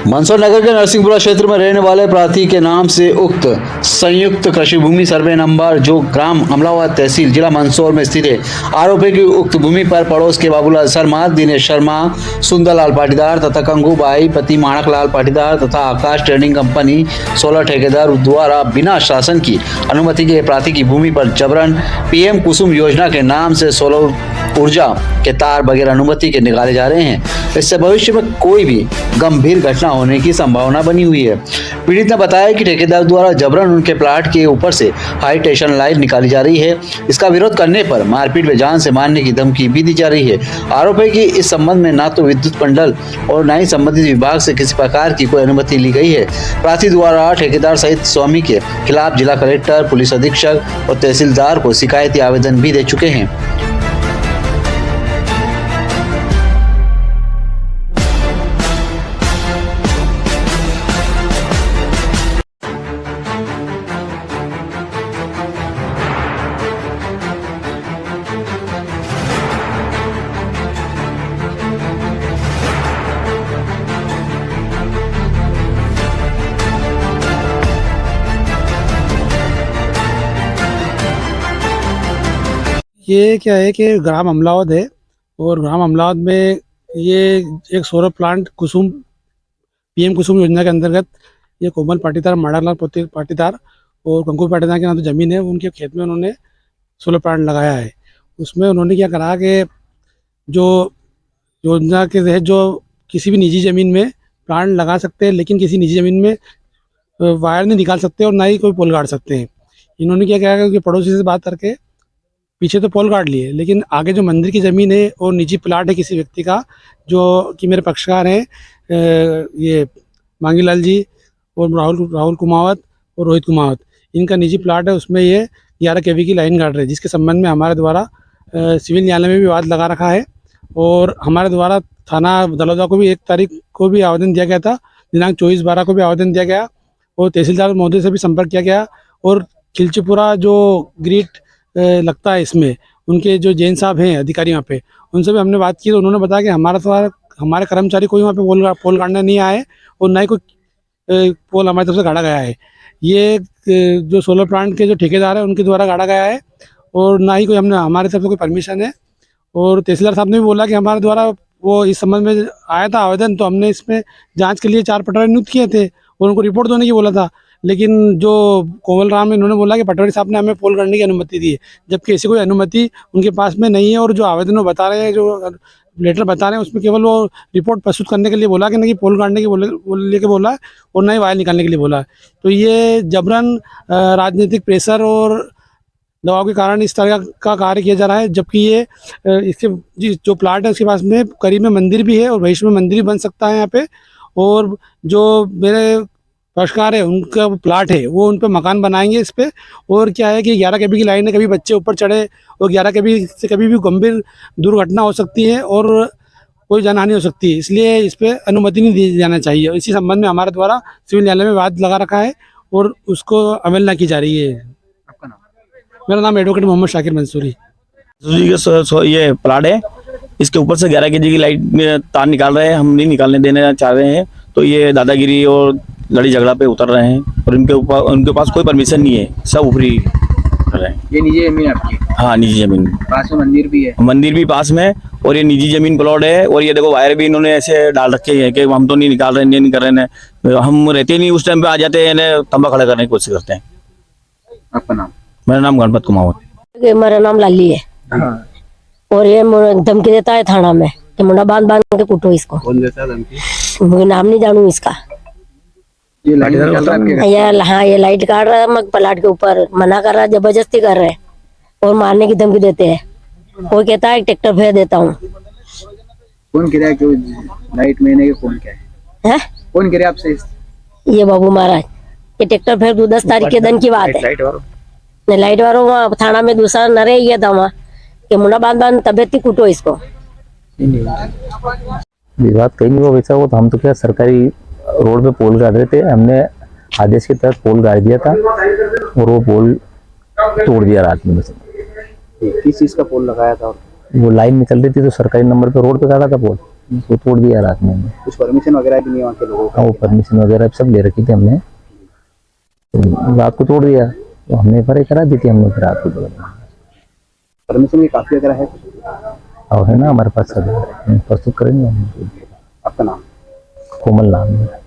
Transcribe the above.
मंदसौर नगर के नरसिंहपुरा क्षेत्र में रहने वाले प्रार्थी के नाम से उक्त संयुक्त कृषि भूमि सर्वे नंबर जो ग्राम अमलावद तहसील जिला मंदसौर में स्थित है, आरोप है कि उक्त भूमि पर पड़ोस के बाबूलाल शर्मा, दिनेश शर्मा, सुंदरलाल पाटीदार तथा कंगूबाई पति माणकलाल पाटीदार तथा आकाश ट्रेडिंग कंपनी 16 ठेकेदार द्वारा बिना शासन की अनुमति के प्रार्थी की भूमि पर जबरन पीएम कुसुम योजना के नाम से सोलर ऊर्जा के तार बगैर अनुमति के निकाले जा रहे हैं। इससे भविष्य में कोई भी गंभीर घटना होने की संभावना बनी हुई है। पीड़ित ने बताया कि ठेकेदार द्वारा जबरन उनके प्लाट के ऊपर से हाई टेंशन लाइन निकाली जा रही है। इसका विरोध करने पर मारपीट व जान से मारने की धमकी भी दी जा रही है। आरोप है कि इस संबंध में ना तो विद्युत मंडल और न ही संबंधित विभाग से किसी प्रकार की कोई अनुमति ली गई है। प्रार्थी द्वारा ठेकेदार सहित स्वामी के खिलाफ जिला कलेक्टर, पुलिस अधीक्षक और तहसीलदार को शिकायती आवेदन भी दे चुके हैं। ये क्या है कि ग्राम अमलावद है और ग्राम अमलावद में ये एक सौर प्लांट कुसुम पीएम कुसुम योजना के अंतर्गत ये कोमल पाटीदार, माणकलाल पाटीदार और कंकू पाटीदार के नाम तो ज़मीन है, उनके खेत में उन्होंने सोलर प्लांट लगाया है। उसमें उन्होंने क्या करा कि जो योजना के तहत जो किसी भी निजी ज़मीन में प्लांट लगा सकते हैं, लेकिन किसी निजी ज़मीन में वायर नहीं निकाल सकते और ना ही कोई पोल गाड़ सकते हैं। इन्होंने क्या किया कि पड़ोसी से बात करके पीछे तो पोल काट लिए, लेकिन आगे जो मंदिर की ज़मीन है और निजी प्लाट है किसी व्यक्ति का, जो कि मेरे पक्षकार हैं ये मांगीलाल जी और राहुल कुमावत और रोहित कुमावत, इनका निजी प्लाट है। उसमें ये 11 kV की लाइन काट रहे हैं, जिसके संबंध में हमारे द्वारा सिविल न्यायालय में भी वाद लगा रखा है और हमारे द्वारा थाना दलौदा को भी 1 तारीख को भी आवेदन दिया गया था, दिनांक 24/12 को भी आवेदन दिया गया और तहसीलदार महोदय से भी संपर्क किया गया। और खिलचीपुरा जो ग्रिड लगता है इसमें, उनके जो जैन साहब हैं अधिकारी वहाँ पे, उनसे भी हमने बात की तो उन्होंने बताया कि हमारे कर्मचारी कोई वहाँ पे पोल गाड़ने नहीं आए और ना ही कोई पोल हमारी तरफ से गाड़ा गया है। ये जो सोलर प्लांट के जो ठेकेदार है उनके द्वारा गाड़ा गया है और ना ही कोई हमारे तरफ से कोई परमिशन है। और तहसीलदार साहब ने भी बोला कि हमारे द्वारा वो इस संबंध में आया था आवेदन, तो हमने इसमें जाँच के लिए 4 पटवारी नियुक्त किए थे और उनको रिपोर्ट देने की बोला था, लेकिन जो कोमल राम है इन्होंने बोला कि पटवारी साहब ने हमें पोल करने की अनुमति दी है, जबकि ऐसी कोई अनुमति उनके पास में नहीं है। और जो आवेदन में बता रहे हैं, जो लेटर बता रहे हैं, उसमें केवल वो रिपोर्ट प्रस्तुत करने के लिए बोला कि नहीं पोल काटने के लेके बोला है और ना ही वायर निकालने के लिए बोला है। तो ये जबरन राजनीतिक प्रेशर और दबाव के कारण इस तरह का कार्य किया जा रहा है, जबकि ये इसके जो प्लाट है उसके पास में करीब में मंदिर भी है और भविष्य में मंदिर भी बन सकता है यहाँ पे। और जो मेरे पक्षकार है उनका प्लाट है वो उन पर मकान बनाएंगे इस पर। और क्या है कि 11 kV की लाइन है, कभी बच्चे ऊपर चढ़े और 11 kV से कभी भी गंभीर दुर्घटना हो सकती है और कोई जानहानि हो सकती है, इसलिए इस पर अनुमति नहीं दी जाना चाहिए। इसी संबंध में हमारे द्वारा सिविल न्यायालय में वाद लगा रखा है और उसको अवहेलना की जा रही है। आपका नाम? मेरा नाम एडवोकेट मोहम्मद शाकिर मंसूरी। ये प्लाट है, इसके ऊपर से 11 kg की लाइट तार निकाल रहे हैं, हम नहीं निकालने देना चाह रहे हैं। तो ये दादागिरी और लड़ी झगड़ा पे उतर रहे हैं और उनके पास कोई परमिशन नहीं है, सब ऊपरी कर रहे हैं। ये निजी जमीन आपकी? हाँ, निजी जमीन, पास में मंदिर भी है? मंदिर भी पास में और ये निजी जमीन प्लॉट है। और ये देखो वायर भी इन्होंने ऐसे डाल रखे हैं कि हम तो नहीं निकाल रहे, नहीं कर रहे हैं, हम रहते नहीं उस टाइम पे आ जाते हैं, तंबा खड़ा करने की कोशिश करते हैं। आपका नाम? मेरा नाम गणपत कुमावत। मेरा नाम लाली है। हाँ। और ये धमकी देता है थाना में कि मुंडा बांध के कूटो इसको। कौन देता है धमकी? मुझे नाम नहीं जानू इसका। ये लाइट निकाल रहा है? ये लाइट काट रहा है, मग प्लाट के ऊपर मना कर रहा है, जबरदस्ती कर रहे हैं और मारने की धमकी देते हैं। वो कहता है ट्रैक्टर फेर देता हूँ। कौन कह रहा है कि लाइट महीने के कौन क्या है? कौन कह रहा है आपसे? ये बाबू महाराज, ये ट्रैक्टर फेर 10 तारीख के दिन की बात है। लाइट वालों वहाँ थाना में दूसरा नरे ये था वहाँ कि मुंडा बांध तबियत कूटो इसको। विवाद कहीं नहीं हुआ वैसा, वो तो हम तो क्या सरकारी रोड पे पोल गाड़ रहे थे, हमने आदेश के तहत पोल गाड़ दिया था और वो पोल तोड़ दिया रात में। बस किस चीज का पोल लगाया था? वो लाइन निकल रही थी तो सरकारी नंबर पे रोड पे गाड़ा था पोल। उसको तोड़ दिया रात में हमने। कुछ परमिशन वगैरह भी नहीं वहाँ के लोगों हाँ, वो परमिशन वगैरह सब ले रखी थी हमने, तो रात को तोड़ दिया, तो हमने FIR करा दी थी हमने फिर रात को तोड़ दिया। परमिशन की काफी वगैरह है। और है ना हमारे पास सब प्रस्तुत करेंगे हम। आपका नाम? कोमल नाम है।